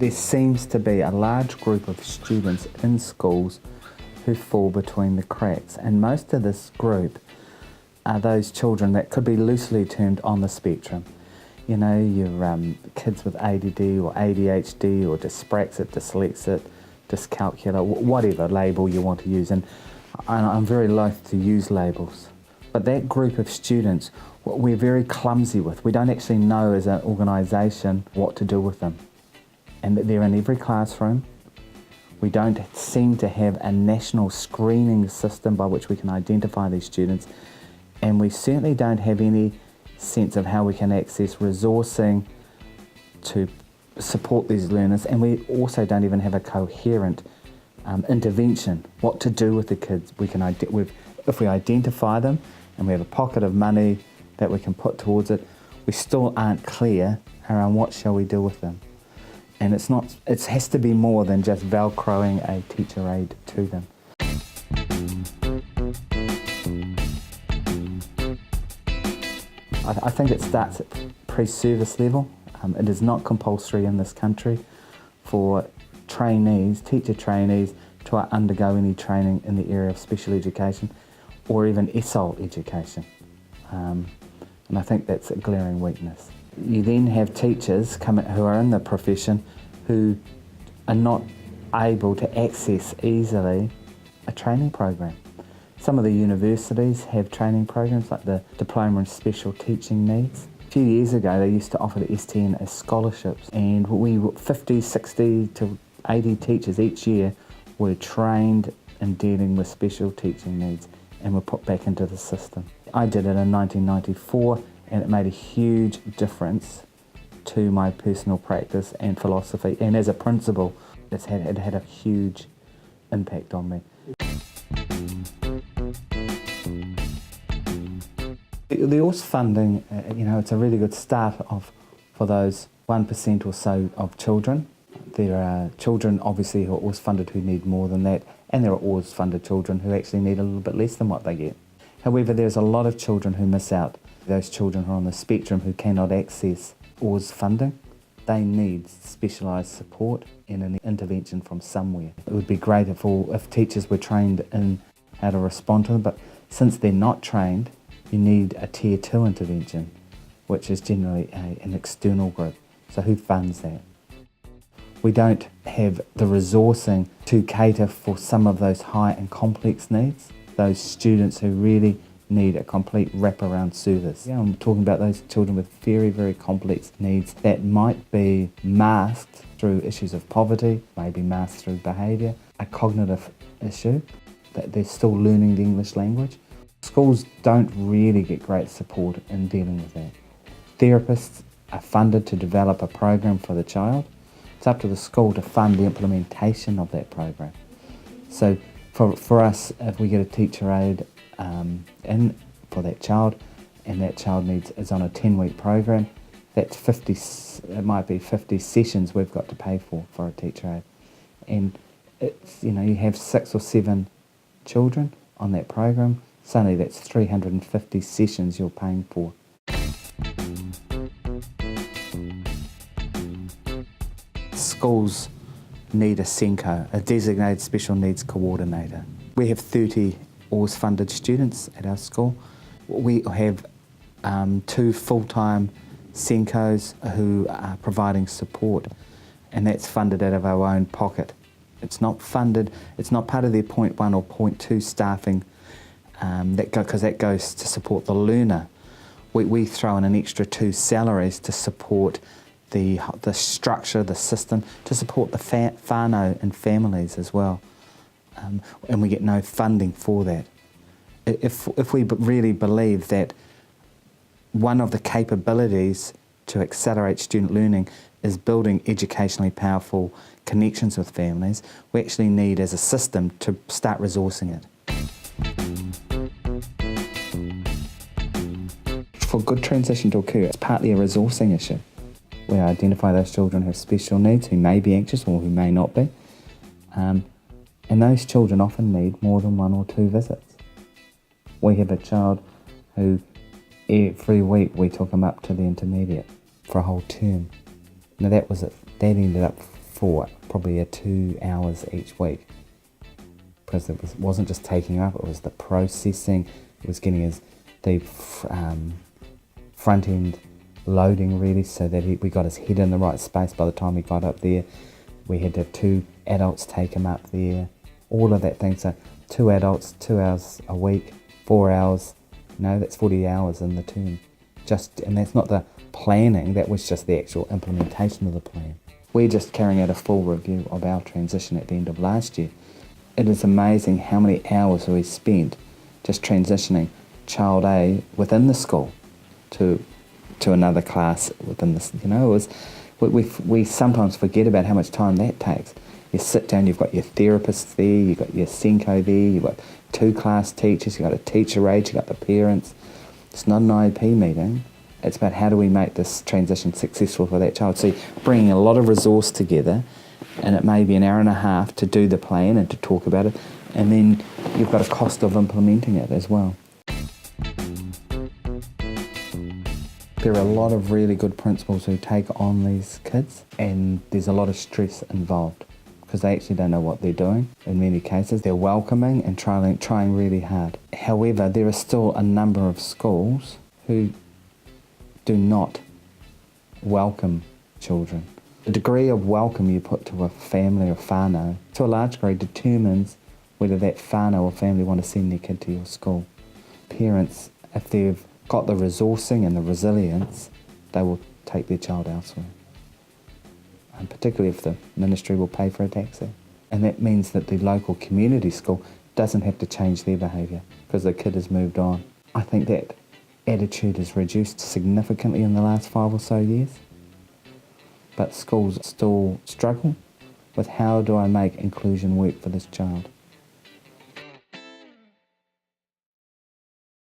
There seems to be a large group of students in schools who fall between the cracks, and most of this group are those children that could be loosely termed on the spectrum. You know, your kids with ADD or ADHD or dyspraxic, dyslexic, dyscalculia, whatever label you want to use. And I'm very loath to use labels. But that group of students, we're very clumsy with. We don't actually know as an organisation what to do with them. And they're in every classroom. We don't seem to have a national screening system by which we can identify these students. And we certainly don't have any sense of how we can access resourcing to support these learners, and we also don't even have a coherent intervention, what to do with the kids. If we identify them and we have a pocket of money that we can put towards it, we still aren't clear around what shall we do with them. And it has to be more than just velcroing a teacher aid to them. I think it starts at pre-service level. It is not compulsory in this country for trainees, teacher trainees, to undergo any training in the area of special education or even ESOL education. And I think that's a glaring weakness. You then have teachers who are in the profession who are not able to access easily a training program. Some of the universities have training programs like the Diploma in Special Teaching Needs. A few years ago they used to offer the STN as scholarships, and 50, 60 to 80 teachers each year were trained in dealing with special teaching needs and were put back into the system. I did it in 1994 and it made a huge difference to my personal practice and philosophy, and as a principal it had a huge impact on me. The ORS funding, it's a really good start for those 1% or so of children. There are children obviously who are ORS funded who need more than that, and there are ORS funded children who actually need a little bit less than what they get. However, there's a lot of children who miss out. Those children who are on the spectrum who cannot access ORS funding, they need specialised support and an intervention from somewhere. It would be great if teachers were trained in how to respond to them, but since they're not trained, you need a Tier 2 intervention, which is generally an external group. So who funds that? We don't have the resourcing to cater for some of those high and complex needs, those students who really need a complete wraparound service. Yeah, I'm talking about those children with very, very complex needs that might be masked through issues of poverty, maybe masked through behaviour, a cognitive issue, that they're still learning the English language. Schools don't really get great support in dealing with that. Therapists are funded to develop a program for the child. It's up to the school to fund the implementation of that program. So for us, if we get a teacher aid in for that child, and that child is on a 10-week program, that's 50. It might be 50 sessions we've got to pay for a teacher aid, and it's you have 6 or 7 children on that program. Suddenly that's 350 sessions you're paying for. Schools need a SENCO, a designated special needs coordinator. We have 30 ORS funded students at our school. We have 2 full-time SENCOs who are providing support, and that's funded out of our own pocket. It's not funded, it's not part of their point 1 or point 2 staffing, because that goes to support the learner. We throw in an extra 2 salaries to support the structure, the system, to support the whanau and families as well. And we get no funding for that. If we really believe that one of the capabilities to accelerate student learning is building educationally powerful connections with families, we actually need as a system to start resourcing it. For good transition to occur, it's partly a resourcing issue. We identify those children who have special needs, who may be anxious or who may not be. And those children often need more than 1 or 2 visits. We have a child who every week we took him up to the intermediate for a whole term. Now that was it. That ended up for probably 2 hours each week, because it wasn't just taking up, it was the processing, it was getting the front end loading ready so that we got his head in the right space by the time he got up there. We had to have 2 adults take him up there, all of that thing. So 2 adults, 2 hours a week, 4 hours, that's 40 hours in the term. And that's not the planning, that was just the actual implementation of the plan. We're just carrying out a full review of our transition at the end of last year. It is amazing how many hours we spent just transitioning child A within the school to another class within this. We sometimes forget about how much time that takes. You sit down, you've got your therapists there, you've got your Senko there, you've got 2 class teachers, you've got a teacher aide, you've got the parents. It's not an IEP meeting. It's about how do we make this transition successful for that child. So you're bringing a lot of resource together, and it may be an hour and a half to do the plan and to talk about it, and then you've got a cost of implementing it as well. There are a lot of really good principals who take on these kids, and there's a lot of stress involved because they actually don't know what they're doing. In many cases, they're welcoming and trying really hard. However, there are still a number of schools who do not welcome children. The degree of welcome you put to a family or whanau, to a large degree, determines whether that whanau or family want to send their kid to your school. Parents, if they've got the resourcing and the resilience, they will take their child elsewhere. And particularly if the ministry will pay for a taxi. And that means that the local community school doesn't have to change their behaviour because the kid has moved on. I think that attitude has reduced significantly in the last 5 or so years. But schools still struggle with how do I make inclusion work for this child.